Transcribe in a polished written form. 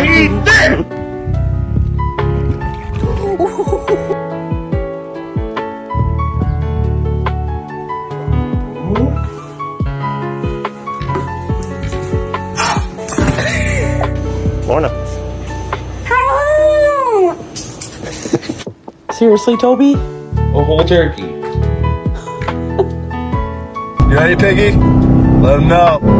he did. Morning. Seriously, Toby? A whole turkey. You ready, Piggy? Let him know.